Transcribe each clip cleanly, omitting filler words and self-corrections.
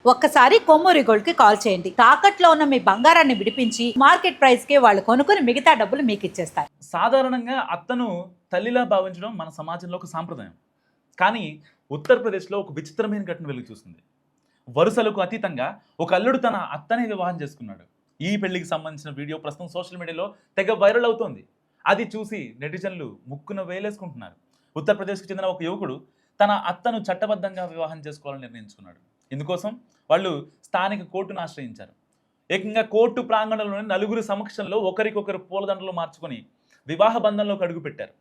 ఒక్కసారి కొమ్మూరి గోల్డ్ కి కాల్ చేయండి. తాకట్లో ఉన్న మీ బంగారాన్ని విడిపించి మార్కెట్ ప్రైస్ కి వాళ్ళు కొనుక్కుని మిగతా డబ్బులు మీకు ఇచ్చేస్తారు. సాధారణంగా అత్తను తల్లిలా భావించడం మన సమాజంలో ఒక సాంప్రదాయం. కానీ ఉత్తరప్రదేశ్లో ఒక విచిత్రమైన ఘటన వెలుగు చూసింది. వరుసలకు అతీతంగా ఒక అల్లుడు తన అత్తనే వివాహం చేసుకున్నాడు. ఈ పెళ్లికి సంబంధించిన వీడియో ప్రస్తుతం సోషల్ మీడియాలో తెగ వైరల్ అవుతోంది. అది చూసి నెటిజన్లు ముక్కున వేలేసుకుంటున్నారు. ఉత్తరప్రదేశ్కు చెందిన ఒక యువకుడు తన అత్తను చట్టబద్ధంగా వివాహం చేసుకోవాలని నిర్ణయించుకున్నాడు. ఇందుకోసం వాళ్ళు స్థానిక కోర్టును ఆశ్రయించారు. ఏకంగా కోర్టు ప్రాంగణంలోని నలుగురు సమక్షంలో ఒకరికొకరు పూలదండలు మార్చుకొని వివాహ బంధంలోకి అడుగుపెట్టారు.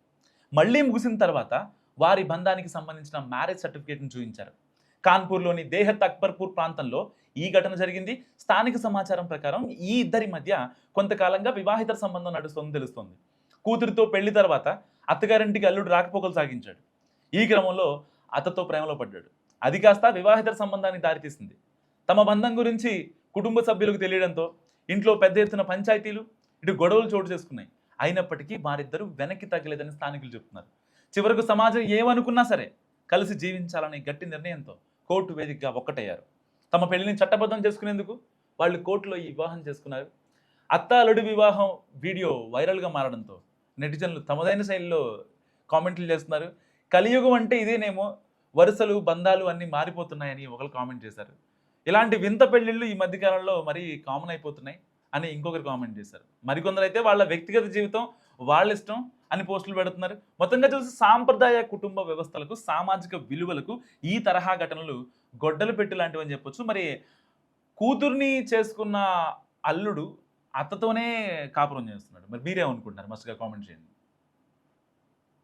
మళ్లీ ముగిసిన తర్వాత వారి బంధానికి సంబంధించిన మ్యారేజ్ సర్టిఫికేట్ను చూపించారు. కాన్పూర్లోని దేహత్ అక్బర్పూర్ ప్రాంతంలో ఈ ఘటన జరిగింది. స్థానిక సమాచారం ప్రకారం ఈ ఇద్దరి మధ్య కొంతకాలంగా వివాహిత సంబంధం నడుస్తోందని తెలుస్తోంది. కూతురితో పెళ్లి తర్వాత అత్తగారింటికి అల్లుడు రాకపోకలు సాగించాడు. ఈ క్రమంలో అత్తతో ప్రేమలో పడ్డాడు. అది కాస్త వివాహిత సంబంధానికి దారితీసింది. తమ బంధం గురించి కుటుంబ సభ్యులకు తెలియడంతో ఇంట్లో పెద్ద ఎత్తున పంచాయతీలు, ఇటు గొడవలు చోటు చేసుకున్నాయి. అయినప్పటికీ వారిద్దరూ వెనక్కి తగ్గలేదని స్థానికులు చెబుతున్నారు. చివరకు సమాజం ఏమనుకున్నా సరే కలిసి జీవించాలనే గట్టి నిర్ణయంతో కోర్టు వేదికగా ఒక్కటయ్యారు. తమ పెళ్లిని చట్టబద్ధం చేసుకునేందుకు వాళ్ళు కోర్టులో ఈ వివాహం చేసుకున్నారు. అత్త అల్లుడి వివాహం వీడియో వైరల్గా మారడంతో నెటిజన్లు తమదైన శైలిలో కామెంట్లు చేస్తున్నారు. కలియుగం అంటే ఇదేనేమో, వరుసలు బంధాలు అన్నీ మారిపోతున్నాయని ఒకరు కామెంట్ చేశారు. ఇలాంటి వింత పెళ్లిళ్ళు ఈ మధ్యకాలంలో మరీ కామన్ అయిపోతున్నాయి అని ఇంకొకరు కామెంట్ చేశారు. మరికొందరు అయితే వాళ్ళ వ్యక్తిగత జీవితం వాళ్ళ ఇష్టం అని పోస్టులు పెడుతున్నారు. మొత్తంగా చూసి సాంప్రదాయ కుటుంబ వ్యవస్థలకు, సామాజిక విలువలకు ఈ తరహా ఘటనలు గొడ్డలు పెట్టి లాంటివి అని చెప్పొచ్చు. మరి కూతుర్ని చేసుకున్న అల్లుడు అత్తతోనే కాపురం చేస్తున్నాడు. మరి మీరేమనుకుంటున్నారు? మస్తుగా కామెంట్ చేయండి.